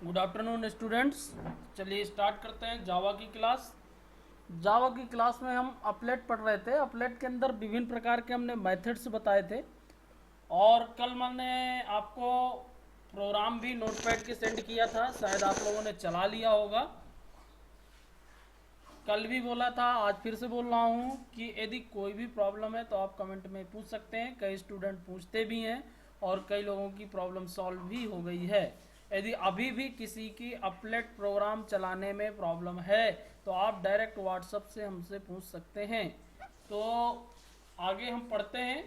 Good afternoon students. चलिए start करते हैं जावा की क्लास। जावा की क्लास में हम अपलेट पढ़ रहे थे। अपलेट के अंदर विभिन्न प्रकार के हमने मेथड्स बताए थे और कल मैंने आपको प्रोग्राम भी नोटपैड के सेंड किया था, शायद आप लोगों ने चला लिया होगा। कल भी बोला था, आज फिर से बोल रहा हूँ कि यदि कोई भी प्रॉब्लम है तो आप कमेंट में पूछ सकते हैं। कई स्टूडेंट पूछते भी हैं और कई लोगों की प्रॉब्लम सॉल्व भी हो गई है। यदि अभी भी किसी की अपलेट प्रोग्राम चलाने में प्रॉब्लम है तो आप डायरेक्ट व्हाट्सएप से हमसे पूछ सकते हैं। तो आगे हम पढ़ते हैं।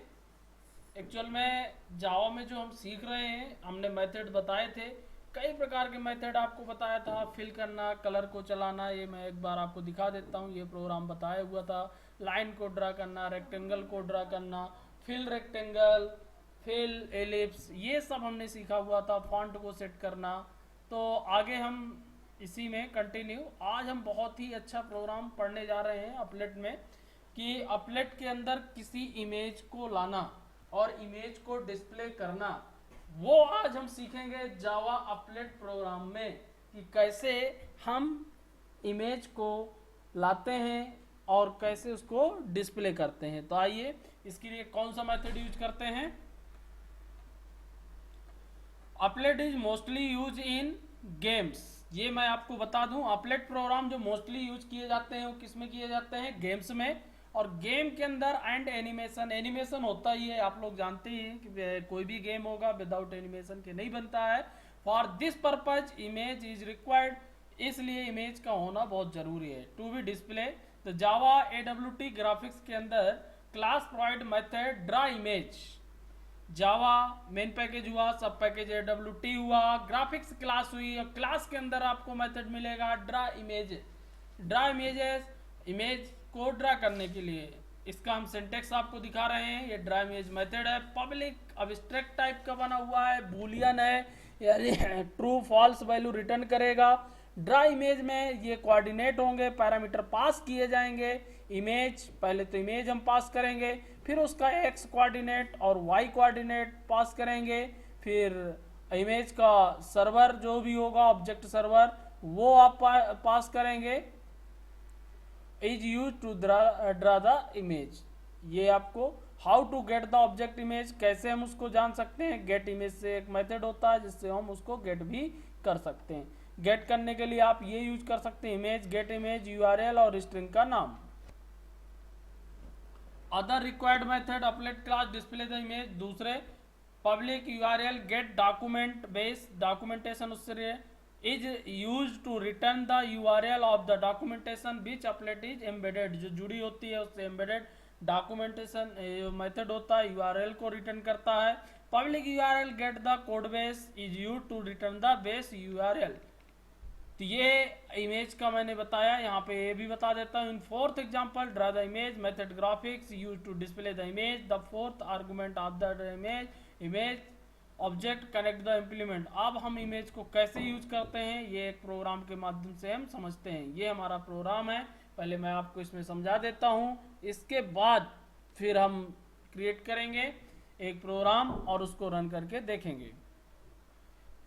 एक्चुअल में जावा में जो हम सीख रहे हैं, हमने मेथड बताए थे, कई प्रकार के मेथड आपको बताया था। फिल करना, कलर को चलाना, ये मैं एक बार आपको दिखा देता हूँ। ये प्रोग्राम बताया हुआ था। लाइन को ड्रा करना, रेक्टेंगल को ड्रा करना, फिल रेक्टेंगल, फिल एलिप्स, ये सब हमने सीखा हुआ था। फॉन्ट को सेट करना। तो आगे हम इसी में कंटिन्यू, आज हम बहुत ही अच्छा प्रोग्राम पढ़ने जा रहे हैं अपलेट में, कि अपलेट के अंदर किसी इमेज को लाना और इमेज को डिस्प्ले करना, वो आज हम सीखेंगे जावा अपलेट प्रोग्राम में, कि कैसे हम इमेज को लाते हैं और कैसे उसको डिस्प्ले करते हैं। तो आइए, इसके लिए कौन सा मेथड यूज करते हैं। अपलेट is mostly use in games. ये मैं आपको बता दूं, अपलेट प्रोग्राम जो मोस्टली यूज किए जाते हैं वो किस में किए जाते हैं, गेम्स में। और गेम के अंदर एंड एनिमेशन, एनिमेशन होता ही है, आप लोग जानते ही हैं कि कोई भी गेम होगा विदाउट एनिमेशन के नहीं बनता है। For this purpose image is required, इसलिए इमेज का होना बहुत जरूरी है टू बी डिस्प्ले। तो जावा AWT ग्राफिक्स के अंदर class provide method draw image. Java main package हुआ, सब पैकेज AWT हुआ, ग्राफिक्स क्लास हुई, और क्लास के अंदर आपको मेथड मिलेगा draw image. Draw images, image को ड्रा करने के लिए इसका हम सिंटेक्स आपको दिखा रहे हैं। ये ड्रा इमेज मेथड है, पब्लिक अब्स्ट्रैक्ट टाइप का बना हुआ है, बूलियन है, यानी ट्रू फॉल्स वैल्यू रिटर्न करेगा। ड्रा इमेज में ये कोऑर्डिनेट होंगे, पैरामीटर पास किए जाएंगे। इमेज, पहले तो इमेज हम पास करेंगे, फिर उसका एक्स कोऑर्डिनेट और वाई कोऑर्डिनेट पास करेंगे, फिर इमेज का सर्वर जो भी होगा, ऑब्जेक्ट सर्वर, वो आप पास करेंगे। Is use to draw the image, ये आपको how to get the object image, कैसे हम उसको जान सकते हैं। गेट इमेज से एक मेथड होता है जिससे हम उसको गेट भी कर सकते हैं। गेट करने के लिए आप ये यूज कर सकते हैं, इमेज गेट इमेज URL और स्ट्रिंग का नाम। Other required method applet class display the image, दूसरे public URL get document base, documentation उससे is use to return the URL of the documentation which applet is embedded, जो जुड़ी होती है उससे एम्बेडेड डॉक्यूमेंटेशन मेथड होता है, URL को रिटर्न करता है। Public URL get the code base is use to return the base URL। तो ये इमेज का मैंने बताया, यहाँ पे ये भी बता देता हूँ। In fourth example draw the image method graphics use to display the image, the fourth argument of the image, image object connect the implement. अब हम इमेज को कैसे यूज करते हैं, ये एक प्रोग्राम के माध्यम से हम समझते हैं। ये हमारा प्रोग्राम है, पहले मैं आपको इसमें समझा देता हूँ, इसके बाद फिर हम क्रिएट करेंगे एक प्रोग्राम और उसको रन करके देखेंगे।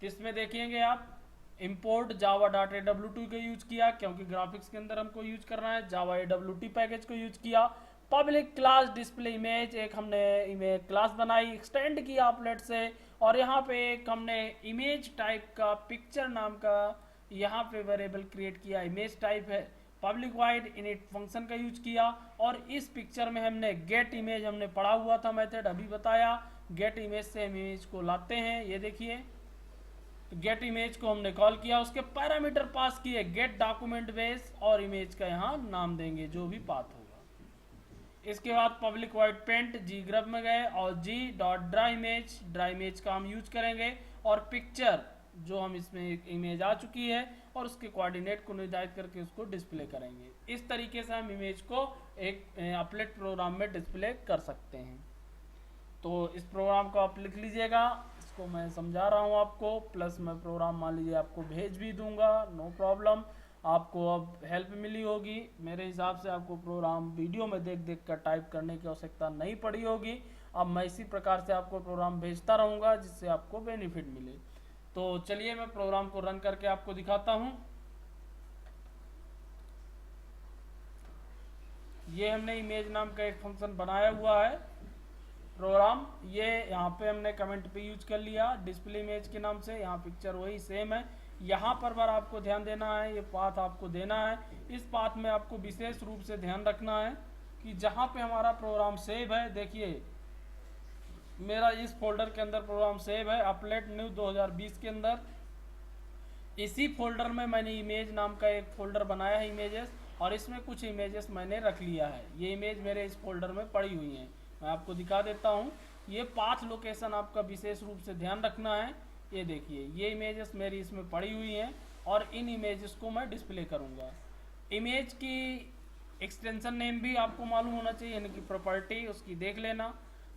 किसमें देखेंगे आप, इम्पोर्ट जावा डॉट AWT को यूज किया, क्योंकि ग्राफिक्स के अंदर हमको यूज करना है। जावा AWT पैकेज को यूज किया। पब्लिक क्लास डिस्प्ले इमेज, एक हमने इमेज क्लास बनाई, एक्सटेंड किया अपलेट से, और यहाँ पे एक हमने इमेज टाइप का पिक्चर नाम का यहाँ पे वेरिएबल क्रिएट किया, इमेज टाइप है। पब्लिक वाइड इनिट फंक्शन का यूज किया, और इस पिक्चर में हमने गेट इमेज हमने पढ़ा हुआ था मेथड, अभी बताया। गेट इमेज से हम इमेज को लाते हैं, ये देखिए। गेट इमेज को हमने कॉल किया, उसके पैरामीटर पास किए, गेट डॉक्यूमेंट बेस, और इमेज का यहाँ नाम देंगे जो भी पाथ होगा। इसके बाद पब्लिक वाइड पेंट जी ग्रब में गए और जी डॉट ड्रा इमेज का हम यूज करेंगे, और पिक्चर जो हम इसमें इमेज आ चुकी है और उसके कोऑर्डिनेट को निर्धारित करके उसको डिस्प्ले करेंगे। इस तरीके से हम इमेज को एक अपलेट प्रोग्राम में डिस्प्ले कर सकते हैं। तो इस प्रोग्राम को आप लिख लीजिएगा, इसको मैं समझा रहा हूँ आपको, प्लस मैं प्रोग्राम मान लीजिए आपको भेज भी दूंगा, नो प्रॉब्लम। आपको अब हेल्प मिली होगी, मेरे हिसाब से आपको प्रोग्राम वीडियो में देख देख कर टाइप करने की आवश्यकता नहीं पड़ी होगी। अब मैं इसी प्रकार से आपको प्रोग्राम भेजता रहूँगा जिससे आपको बेनिफिट मिले। तो चलिए मैं प्रोग्राम को रन करके आपको दिखाता हूँ। ये हमने इमेज नाम का एक फंक्शन बनाया हुआ है प्रोग्राम, ये यहाँ पे हमने कमेंट पे यूज कर लिया डिस्प्ले इमेज के नाम से। यहाँ पिक्चर वही सेम है। यहाँ पर बार आपको ध्यान देना है, ये पाथ आपको देना है। इस पाथ में आपको विशेष रूप से ध्यान रखना है कि जहाँ पे हमारा प्रोग्राम सेव है, देखिए मेरा इस फोल्डर के अंदर प्रोग्राम सेव है अपलेट न्यू 2020 के अंदर। इसी फोल्डर में मैंने इमेज नाम का एक फोल्डर बनाया है इमेजेस, और इसमें कुछ इमेजेस मैंने रख लिया है। ये इमेज मेरे इस फोल्डर में पड़ी हुई हैं, मैं आपको दिखा देता हूँ। ये पाथ लोकेशन आपका विशेष रूप से ध्यान रखना है। ये देखिए ये इमेजेस मेरी इसमें पड़ी हुई हैं और इन इमेजेस को मैं डिस्प्ले करूँगा। इमेज की एक्सटेंशन नेम भी आपको मालूम होना चाहिए, यानी कि प्रॉपर्टी उसकी देख लेना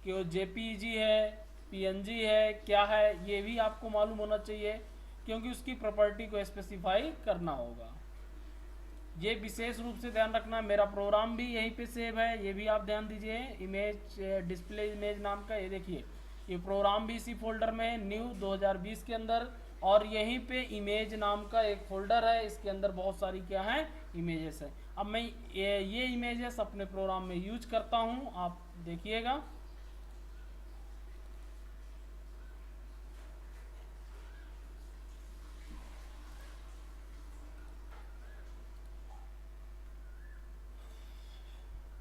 कि वो जेपीजी है, पीएनजी है, क्या है, ये भी आपको मालूम होना चाहिए, क्योंकि उसकी प्रॉपर्टी को स्पेसिफाई करना होगा। ये विशेष रूप से ध्यान रखना। मेरा प्रोग्राम भी यहीं पे सेव है, ये भी आप ध्यान दीजिए। इमेज डिस्प्ले इमेज नाम का, ये देखिए ये प्रोग्राम भी इसी फोल्डर में न्यू 2020 के अंदर, और यहीं पे इमेज नाम का एक फोल्डर है, इसके अंदर बहुत सारी क्या है इमेजेस है। अब मैं ये इमेजेस अपने प्रोग्राम में यूज करता हूँ, आप देखिएगा।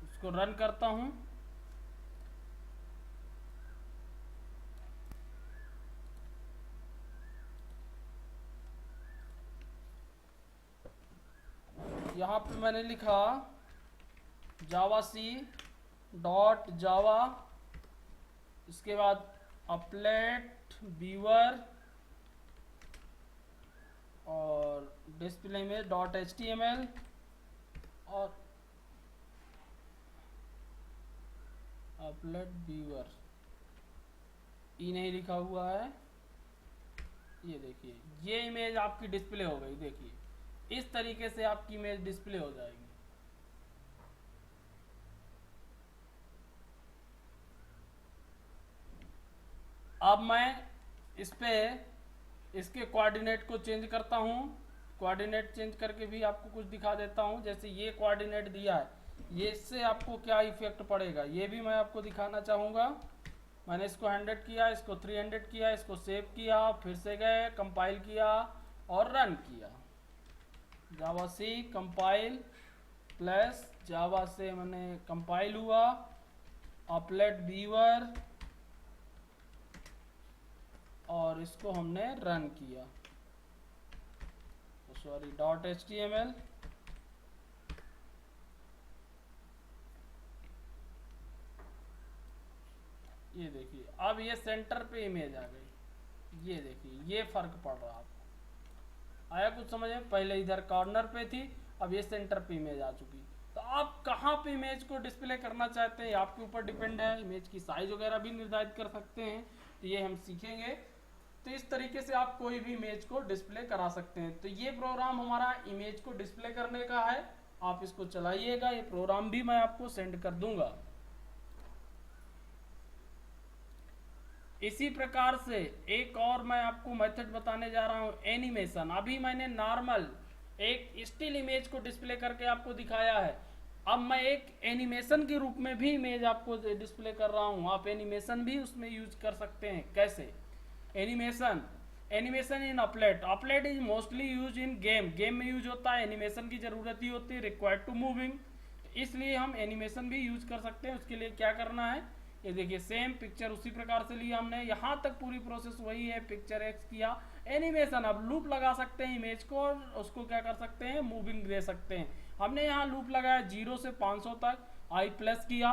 इसको रन करता हूँ। यहाँ पे मैंने लिखा javac.java, इसके बाद अपलेट व्यूअर और डिस्प्ले में .html, और अपलेट व्यूअर ई नहीं लिखा हुआ है। ये देखिए ये इमेज आपकी डिस्प्ले हो गई। देखिए इस तरीके से आपकी इमेज डिस्प्ले हो जाएगी। अब मैं इस पे इसके कोऑर्डिनेट को चेंज करता हूँ। कोऑर्डिनेट चेंज करके भी आपको कुछ दिखा देता हूँ। जैसे ये कोऑर्डिनेट दिया है, ये इससे आपको क्या इफेक्ट पड़ेगा ये भी मैं आपको दिखाना चाहूँगा। मैंने इसको 100 किया, इसको 300 किया, इसको सेव किया, फिर से गए कंपाइल किया और रन किया। जावा सी कंपाइल प्लस जावा से मैंने कंपाइल हुआ, अपलेट व्यूअर, और इसको हमने रन किया, सॉरी .html। ये देखिए अब ये सेंटर पे इमेज आ गई। ये देखिए ये फर्क पड़ रहा आपको, आया कुछ समझ में? पहले इधर कॉर्नर पे थी, अब ये सेंटर पे इमेज आ चुकी। तो आप कहाँ पे इमेज को डिस्प्ले करना चाहते हैं आपके ऊपर डिपेंड है। इमेज की साइज वगैरह भी निर्धारित कर सकते हैं, तो ये हम सीखेंगे। तो इस तरीके से आप कोई भी इमेज को डिस्प्ले करा सकते हैं। तो ये प्रोग्राम हमारा इमेज को डिस्प्ले करने का है, आप इसको चलाइएगा। ये प्रोग्राम भी मैं आपको सेंड कर दूंगा। इसी प्रकार से एक और मैं आपको मेथड बताने जा रहा हूँ, एनिमेशन। अभी मैंने नॉर्मल एक स्टिल इमेज को डिस्प्ले करके आपको दिखाया है। अब मैं एक एनिमेशन के रूप में भी इमेज आपको डिस्प्ले कर रहा हूँ। आप एनिमेशन भी उसमें यूज कर सकते हैं। कैसे? एनिमेशन इन अपलेट। अपलेट is mostly use in game में यूज होता है। एनिमेशन की जरूरत ही होती है, रिक्वायर्ड टू मूविंग, इसलिए हम एनिमेशन भी यूज कर सकते हैं। उसके लिए क्या करना है, ये देखिए सेम पिक्चर उसी प्रकार से लिया हमने, यहाँ तक पूरी प्रोसेस वही है। पिक्चर एक्स किया, एनिमेशन, अब लूप लगा सकते हैं इमेज को और उसको क्या कर सकते हैं, मूविंग दे सकते हैं। हमने यहाँ लूप लगाया 0 से 500 तक, आई प्लस किया,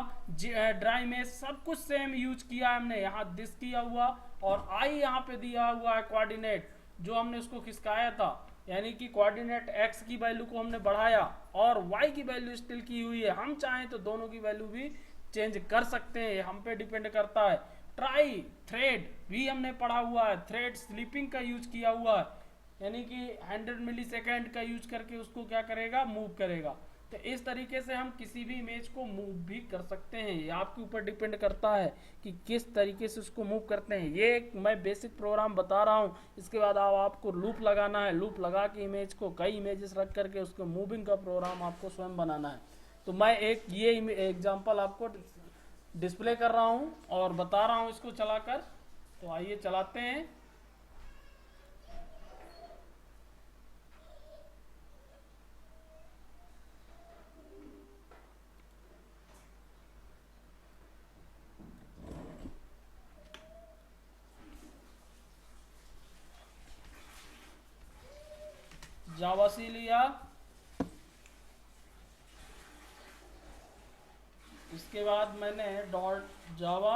ड्राई इमेज, सब कुछ सेम यूज किया हमने। यहाँ दिस किया हुआ और आई यहाँ पे दिया हुआ है कोऑर्डिनेट, जो हमने उसको खिसकाया था, यानी कि कोऑर्डिनेट एक्स की वैल्यू को हमने बढ़ाया और वाई की वैल्यू स्टिल की हुई है। हम चाहें तो दोनों की वैल्यू भी चेंज कर सकते हैं, हम पे डिपेंड करता है। ट्राई थ्रेड भी हमने पढ़ा हुआ है, थ्रेड स्लीपिंग का यूज किया हुआ है, यानी कि 100 मिलीसेकंड का यूज करके उसको क्या करेगा, मूव करेगा। तो इस तरीके से हम किसी भी इमेज को मूव भी कर सकते हैं। ये आपके ऊपर डिपेंड करता है कि किस तरीके से उसको मूव करते हैं। ये एक मैं बेसिक प्रोग्राम बता रहा हूँ। इसके बाद आपको लूप लगाना है, लूप लगा के इमेज को कई इमेजेस रख करके उसको मूविंग का प्रोग्राम आपको स्वयं बनाना है। तो मैं एक ये एग्जाम्पल आपको डिस्प्ले कर रहा हूँ और बता रहा हूँ इसको चलाकर। तो आइए चलाते हैं। जावा सी लिया, इसके बाद मैंने डॉट जावा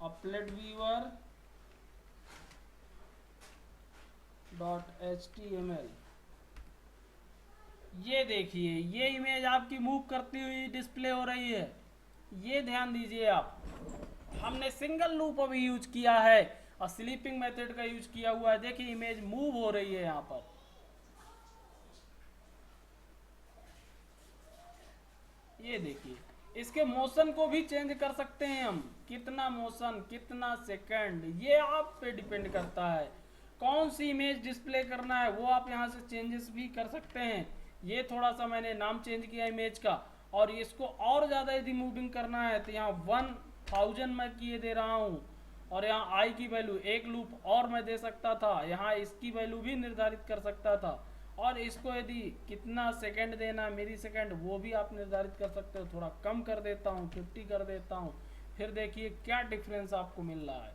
अपलेट व्यूअर डॉट HTML। ये देखिए ये इमेज आपकी मूव करती हुई डिस्प्ले हो रही है। ये ध्यान दीजिए आप, हमने सिंगल लूप अभी यूज किया है और स्लीपिंग मेथड का यूज किया हुआ है। देखिए इमेज मूव हो रही है यहाँ पर। ये देखिए इसके मोशन को भी चेंज कर सकते हैं हम, कितना मोशन, कितना सेकंड, ये आप पे डिपेंड करता है। कौन सी इमेज डिस्प्ले करना है वो आप यहाँ से चेंजेस भी कर सकते हैं। ये थोड़ा सा मैंने नाम चेंज किया इमेज का, और इसको और ज़्यादा यदि मूविंग करना है तो यहाँ 1000 मैं किए दे रहा हूँ, और यहाँ आई की वैल्यू एक लूप और मैं दे सकता था, यहाँ इसकी वैल्यू भी निर्धारित कर सकता था, और इसको यदि कितना सेकंड देना, मिली सेकंड, वो भी आप निर्धारित कर सकते हो। थोड़ा कम कर देता हूँ, 50 कर देता हूँ, फिर देखिए क्या डिफरेंस आपको मिल रहा है।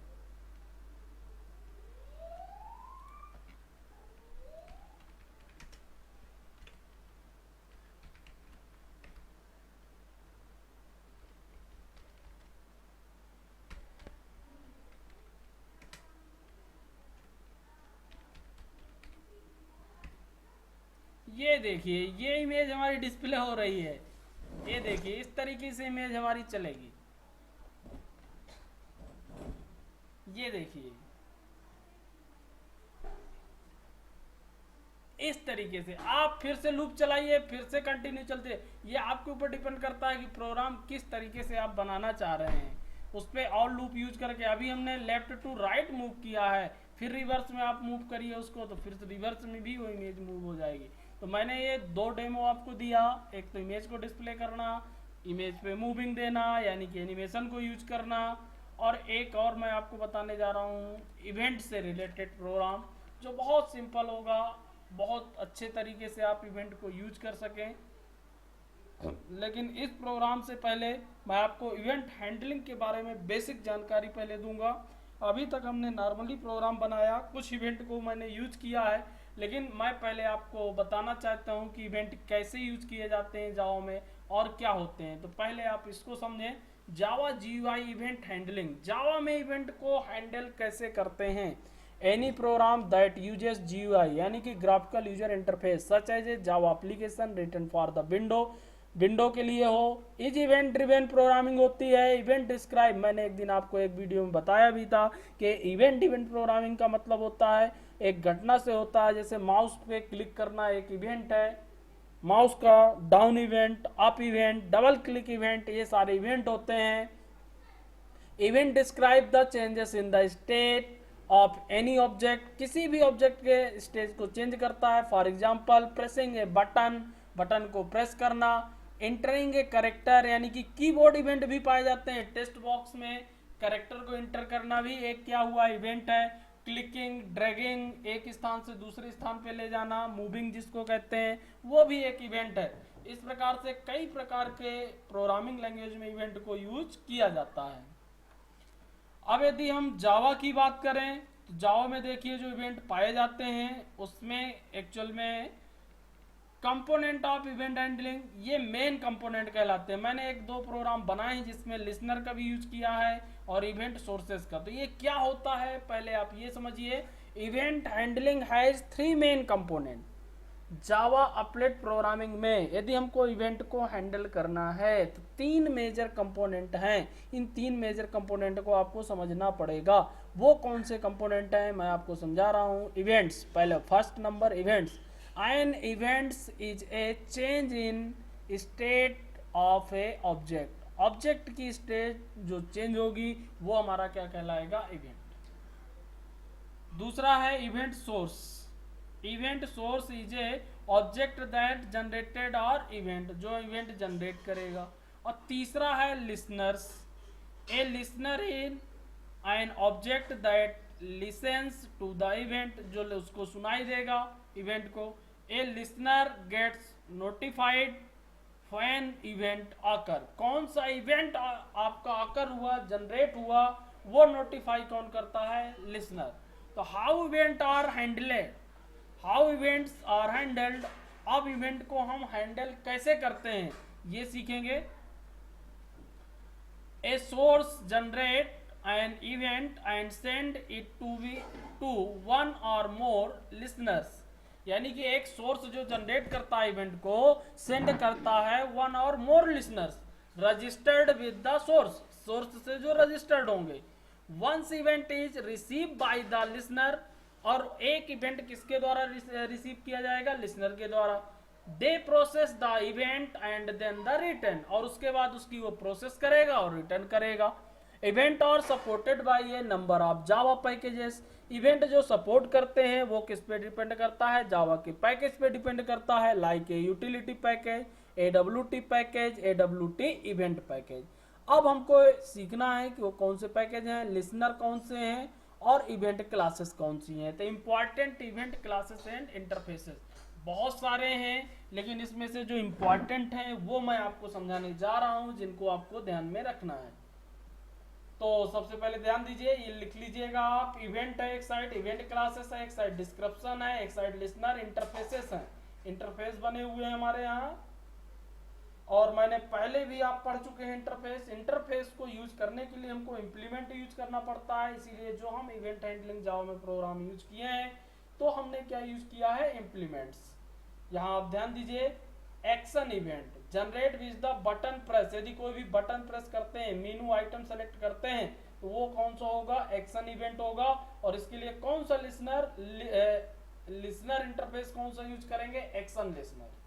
ये देखिए ये इमेज हमारी डिस्प्ले हो रही है। ये देखिए इस तरीके से इमेज हमारी चलेगी। ये देखिए इस तरीके से आप फिर से लूप चलाइए, फिर से कंटिन्यू चलते। ये आपके ऊपर डिपेंड करता है कि प्रोग्राम किस तरीके से आप बनाना चाह रहे हैं, उस पर और लूप यूज करके। अभी हमने लेफ्ट टू राइट मूव किया है, फिर रिवर्स में आप मूव करिए उसको, तो फिर रिवर्स में भी वो इमेज मूव हो जाएगी। तो मैंने ये दो डेमो आपको दिया, एक तो इमेज को डिस्प्ले करना, इमेज पे मूविंग देना यानी कि एनिमेशन को यूज करना, और एक और मैं आपको बताने जा रहा हूँ इवेंट से रिलेटेड प्रोग्राम, जो बहुत सिंपल होगा, बहुत अच्छे तरीके से आप इवेंट को यूज कर सकें। लेकिन इस प्रोग्राम से पहले मैं आपको इवेंट हैंडलिंग के बारे में बेसिक जानकारी पहले दूंगा। अभी तक हमने नॉर्मली प्रोग्राम बनाया, कुछ इवेंट को मैंने यूज किया है, लेकिन मैं पहले आपको बताना चाहता हूं कि इवेंट कैसे यूज किए जाते हैं जावा में और क्या होते हैं। तो पहले आप इसको समझें, Java GUI event handling. Java में इवेंट को हैंडल कैसे करते हैं। Any program that uses GUI यानी कि graphical user interface such as a Java application written for the window के लिए हो, इज इवेंट ड्रिवन प्रोग्रामिंग होती है। इवेंट डिस्क्राइब, मैंने एक दिन आपको एक वीडियो में बताया भी था कि इवेंट प्रोग्रामिंग का मतलब होता है एक घटना से होता है, जैसे माउस पे क्लिक करना एक इवेंट है, माउस का down event, up event, double click event, ये सारे इवेंट होते हैं। Event describe the changes in the state of any object, किसी भी ऑब्जेक्ट के स्टेज को चेंज करता है। For example pressing A button को प्रेस करना। एंटरिंग ए करेक्टर यानी कि कीबोर्ड इवेंट भी पाए जाते हैं। टेक्स्ट बॉक्स में करेक्टर को एंटर करना भी एक क्या हुआ इवेंट है। क्लिकिंग, ड्रैगिंग, एक स्थान से दूसरे स्थान पे ले जाना, मूविंग जिसको कहते हैं, वो भी एक इवेंट है। इस प्रकार से कई प्रकार के प्रोग्रामिंग लैंग्वेज में इवेंट को यूज किया जाता है। अब यदि हम जावा की बात करें तो जावा में देखिए जो इवेंट पाए जाते हैं उसमें एक्चुअल में कंपोनेंट ऑफ इवेंट हैंडलिंग, ये मेन कंपोनेंट कहलाते हैं। मैंने एक दो प्रोग्राम बनाए हैं जिसमें लिसनर का भी यूज किया है और इवेंट सोर्सेज का। तो ये क्या होता है पहले आप ये समझिए। Event handling has 3 main component. Java applet programming में यदि हमको इवेंट को हैंडल करना है तो 3 मेजर कंपोनेंट हैं। इन 3 मेजर कंपोनेंट को आपको समझना पड़ेगा। वो कौन से कंपोनेंट हैं मैं आपको समझा रहा हूँ। इवेंट्स, पहले first number events. An events is a change in state of a object. Object की स्टेट जो चेंज होगी वो हमारा क्या कहलाएगा, इवेंट। दूसरा है event source. Event source is a object that generated और इवेंट, जो इवेंट जनरेट करेगा। और तीसरा है listeners. A listener in an object that listens to the event, जो उसको सुनाई देगा इवेंट को। A listener gets notified when event आकर, कौन सा इवेंट आपका आकर हुआ, जनरेट हुआ, वो नोटिफाई कौन करता है, लिसनर। तो how event are handled, how events are handled, अब इवेंट को हम हैंडल कैसे करते हैं ये सीखेंगे। A source generate an event and send it to one or more listeners, यानी कि एक सोर्स जो जनरेट करता है इवेंट को सेंड करता है one or more listeners registered with the source, source से जो रजिस्टर्ड होंगे। Once event is receive by the listener, और एक इवेंट किसके द्वारा रिसीव किया जाएगा, लिसनर के द्वारा। They process the event and then the return, और उसके बाद उसकी वो प्रोसेस करेगा और रिटर्न करेगा। इवेंट और supported by A number of Java packages, event जो सपोर्ट करते हैं वो किस पे डिपेंड करता है, जावा के पैकेज पे डिपेंड करता है, like a utility package, AWT package, AWT event package. अब हमको सीखना है कि वो कौन से पैकेज हैं, लिसनर कौन से हैं और इवेंट क्लासेस कौन सी हैं। तो important event classes and interfaces बहुत सारे हैं, लेकिन इसमें से जो इंपॉर्टेंट हैं वो मैं आपको समझाने जा रहा हूं, जिनको आपको ध्यान में रखना है। तो सबसे पहले ध्यान दीजिए, ये लिख लीजिएगा आप, इवेंट है एक साइड, इवेंट क्लासेस है एक साइड, डिस्क्रिप्शन है एक साइड, लिसनर, इंटरफेसेस है। इंटरफेस बने हुए हैं हमारे यहाँ, और मैंने पहले भी आप पढ़ चुके हैं इंटरफेस। इंटरफेस को यूज करने के लिए हमको इंप्लीमेंट यूज करना पड़ता है, इसीलिए जो हम इवेंट हैंडलिंग जावा में प्रोग्राम यूज किए हैं तो हमने क्या यूज किया है, इंप्लीमेंट्स। यहाँ आप ध्यान दीजिए, action event generate with the button press, यदि कोई भी बटन प्रेस करते हैं, मेनू आइटम सेलेक्ट करते हैं तो वो कौन सा होगा, एक्शन इवेंट होगा। और इसके लिए कौन सा लिसनर इंटरफेस कौन सा यूज करेंगे, एक्शन लिसनर।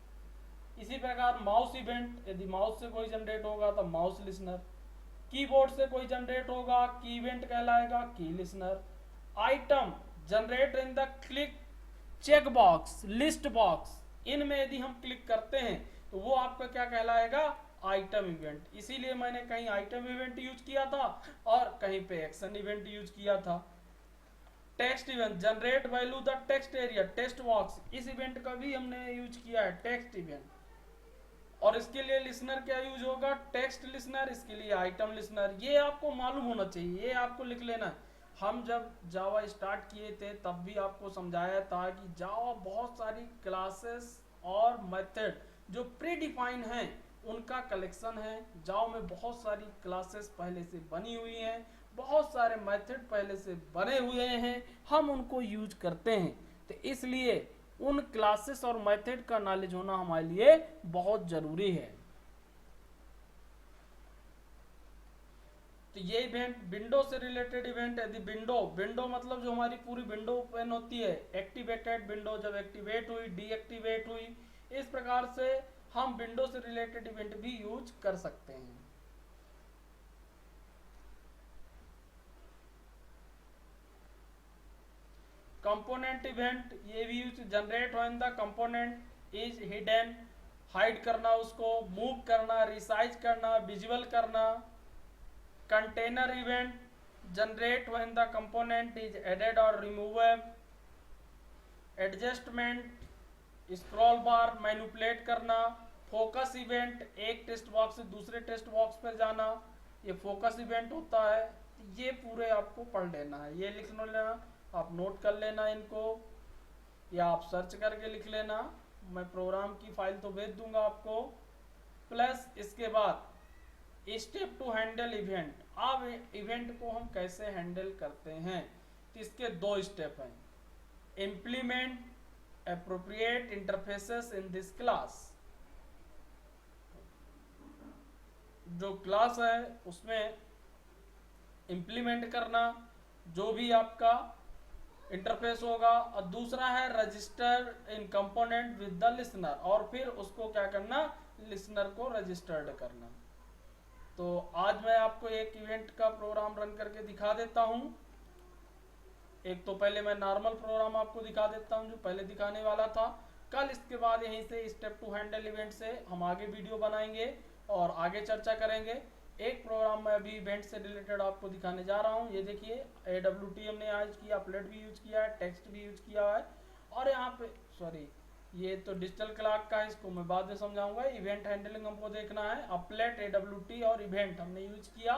इसी प्रकार माउस इवेंट, यदि माउस से कोई जनरेट होगा तो माउस लिसनर। कीबोर्ड से कोई जनरेट होगा, की इवेंट कहलाएगा की listener. Item generate in the click check box, list box, इनमें यदि हम क्लिक करते हैं तो वो आपका क्या कहलाएगा, आइटम इवेंट। इसीलिए मैंने कहीं आइटम इवेंट यूज किया था और कहीं पे एक्शन इवेंट यूज किया था। Text event generate value the text area, text box, इस इवेंट का भी हमने यूज किया है, टेक्स्ट इवेंट। और इसके लिए लिसनर क्या यूज होगा, टेक्स्ट लिसनर, इसके लिए आइटम लिसनर। ये आपको मालूम होना चाहिए, ये आपको लिख लेना है। हम जब जावा स्टार्ट किए थे तब भी आपको समझाया था कि जावा बहुत सारी क्लासेस और मेथड जो प्री डिफाइन हैं उनका कलेक्शन है। जावा में बहुत सारी क्लासेस पहले से बनी हुई हैं, बहुत सारे मेथड पहले से बने हुए हैं, हम उनको यूज करते हैं। तो इसलिए उन क्लासेस और मेथड का नॉलेज होना हमारे लिए बहुत जरूरी है। तो ये इवेंट विंडो से रिलेटेड इवेंट, यदि विंडो मतलब जो हमारी पूरी विंडो ओपन होती है, एक्टिवेटेड विंडो जब एक्टिवेट हुई, डीएक्टिवेट हुई, इस प्रकार से हम विंडो से रिलेटेड इवेंट भी यूज कर सकते हैं। कंपोनेंट इवेंट, ये भी use generate when the component is hidden, hide करना उसको, मूव करना, रिसाइज करना, विजुअल करना। Container event generate when the component is added और removed. Adjustment, scroll bar manipulate करना। फोकस इवेंट, एक टेक्स्ट बॉक्स से दूसरे टेक्स्ट बॉक्स पर जाना, ये फोकस इवेंट होता है। ये पूरे आपको पढ़ लेना है, ये लिख लेना, आप नोट कर लेना इनको, या आप सर्च करके लिख लेना। मैं प्रोग्राम की फाइल तो भेज दूंगा आपको। प्लस इसके बाद स्टेप टू हैंडल इवेंट, अब इवेंट को हम कैसे हैंडल करते हैं तो इसके 2 स्टेप हैं, implement appropriate interfaces in this class। जो क्लास है उसमें इम्प्लीमेंट करना जो भी आपका इंटरफेस होगा, और दूसरा है register in component with the listener, और फिर उसको क्या करना, लिसनर को रजिस्टर्ड करना। तो आज मैं आपको एक इवेंट का प्रोग्राम रन करके दिखा देता हूं। एक तो पहले मैं नॉर्मल प्रोग्राम आपको दिखा देता हूं जो पहले दिखाने वाला था। कल इसके बाद यहीं से स्टेप टू हैंडल इवेंट से हम आगे वीडियो बनाएंगे और आगे चर्चा करेंगे। एक प्रोग्राम मैं अभी इवेंट से रिलेटेड आपको दिखाने जा रहा हूं। ये देखिए AWT हमने यूज किया, अपलेट भी यूज किया है, टेक्स्ट भी यूज किया है, और यहाँ पे सॉरी ये तो डिजिटल क्लॉक का है, इसको मैं बाद में समझाऊंगा। इवेंट हैंडलिंग हमको देखना है, अपलेट AWT और इवेंट हमने यूज किया।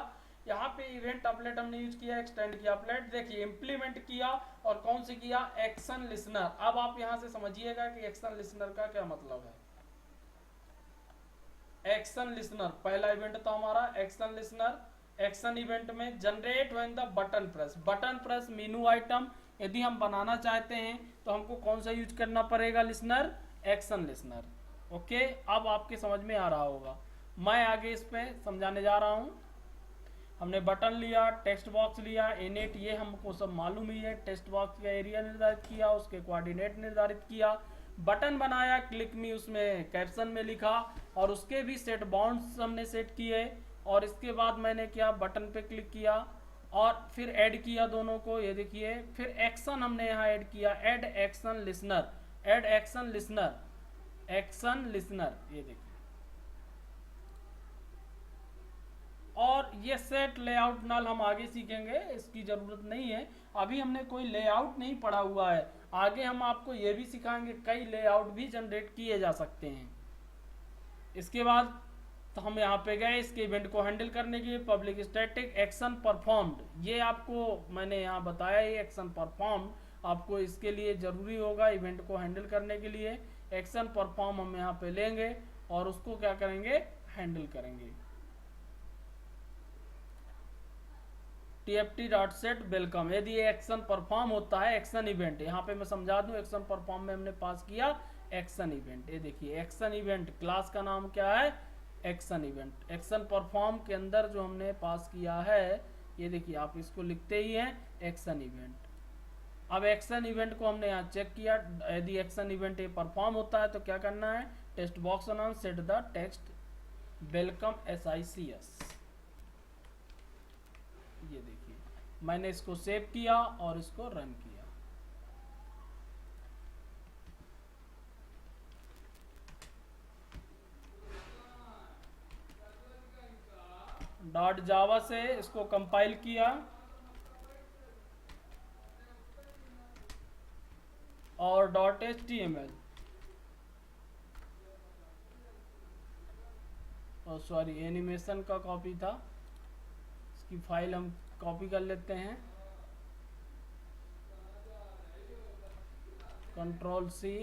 यहाँ पे इवेंट अपलेट हमने यूज किया, एक्सटेंड किया अपलेट, देखिए इंप्लीमेंट किया, और कौन सी किया, एक्शन लिसनर। अब आप यहाँ से समझिएगा कि एक्शन लिसनर का क्या मतलब है। एक्शन लिसनर पहला इवेंट था हमारा एक्शन लिसनर। एक्शन इवेंट में generate when the button press, button press menu item यदि हम बनाना चाहते हैं तो हमको कौन सा यूज करना पड़ेगा, लिसनर, एक्शन लिसनर। ओके, अब आपके समझ में आ रहा होगा। मैं आगे इस पे समझाने जा रहा हूं। हमने बटन लिया, टेक्स्ट बॉक्स लिया, इनिट, ये हमको सब मालूम ही है। टेक्स्ट बॉक्स का एरिया निर्धारित किया, उसके कोऑर्डिनेट निर्धारित किया, बटन बनाया, क्लिक मी उसमें कैप्शन में लिखा, और उसके भी सेट बाउंड्स हमने सेट किए। और इसके बाद मैंने क्या, बटन पे क्लिक किया और फिर ऐड किया दोनों को, ये देखिए। फिर एक्शन हमने यहाँ ऐड किया, add action listener, add action listener, action listener, ये देखिए। और ये सेट लेआउट नल हम आगे सीखेंगे, इसकी जरूरत नहीं है, अभी हमने कोई लेआउट नहीं पढ़ा हुआ है। आगे हम आपको ये भी सिखाएंगे कई लेआउट भी जनरेट किए जा सकते हैं। इसके बाद तो हम यहाँ पे गए इसके इवेंट को हैंडल करने के लिए, पब्लिक स्टैटिक एक्शन परफॉर्म्ड, ये आपको मैंने यहाँ बताया, ये एक्शन परफॉर्म आपको इसके लिए जरूरी होगा इवेंट को हैंडल करने के लिए। एक्शन परफॉर्म हम यहाँ पे लेंगे और उसको क्या करेंगे, हैंडल करेंगे। tft.set वेलकम, यदि ये एक्शन परफॉर्म होता है, एक्शन इवेंट, यहाँ पे मैं समझा दूं, एक्शन परफॉर्म में हमने पास किया एक्शन इवेंट। ये देखिए एक्शन इवेंट, क्लास का नाम क्या है, एक्शन इवेंट। एक्शन परफॉर्म के अंदर जो हमने पास किया है, ये देखिए आप इसको लिखते ही हैं, एक्शन इवेंट। अब एक्शन इवेंट को हमने यहाँ चेक किया, यदि एक्शन इवेंट ये परफॉर्म होता है तो क्या करना है, text box announce set the text welcome SICS। ये देखिए मैंने इसको सेव किया और इसको रन किया। .java से इसको कंपाइल किया और .html, और सॉरी एनिमेशन का कॉपी था, इसकी फाइल हम कॉपी कर लेते हैं, Ctrl+C,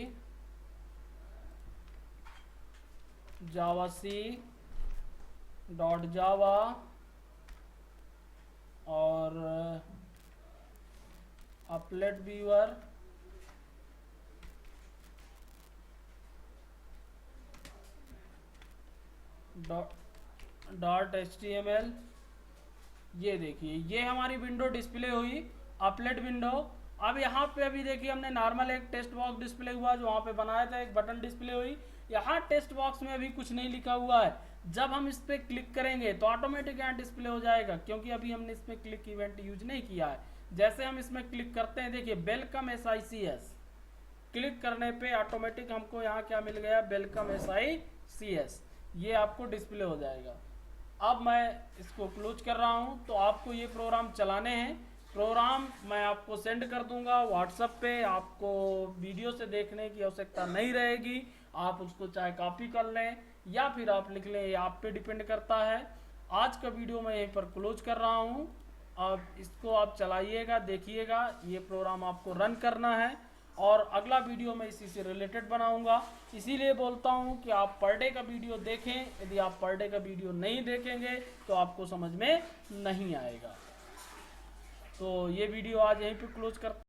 javac .java और अपलेट व्यूअर .html। ये देखिए ये हमारी विंडो डिस्प्ले हुई, अपलेट विंडो। अब यहाँ पे अभी देखिए हमने नॉर्मल एक टेक्स्ट बॉक्स डिस्प्ले हुआ जो वहाँ पे बनाया था, एक बटन डिस्प्ले हुई। यहाँ टेक्स्ट बॉक्स में अभी कुछ नहीं लिखा हुआ है, जब हम इस पर क्लिक करेंगे तो ऑटोमेटिक यहाँ डिस्प्ले हो जाएगा, क्योंकि अभी हमने इसमें क्लिक इवेंट यूज नहीं किया है। जैसे हम इसमें क्लिक करते हैं, देखिए वेलकम SICS, क्लिक करने पे ऑटोमेटिक हमको यहाँ क्या मिल गया, वेलकम SICS, ये आपको डिस्प्ले हो जाएगा। अब मैं इसको क्लोज कर रहा हूं, तो आपको ये प्रोग्राम चलाने हैं। प्रोग्राम मैं आपको सेंड कर दूंगा व्हाट्सएप पे, आपको वीडियो से देखने की आवश्यकता नहीं रहेगी, आप उसको चाहे कॉपी कर लें या फिर आप लिख लें, ये आप पे डिपेंड करता है। आज का वीडियो मैं यहीं पर क्लोज कर रहा हूं। अब इसको आप चलाइएगा, देखिएगा, ये प्रोग्राम आपको रन करना है, और अगला वीडियो मैं इसी से रिलेटेड बनाऊंगा। इसीलिए बोलता हूं कि आप पर डे का वीडियो देखें, यदि आप पर डे का वीडियो नहीं देखेंगे तो आपको समझ में नहीं आएगा। तो ये वीडियो आज यहीं पे क्लोज कर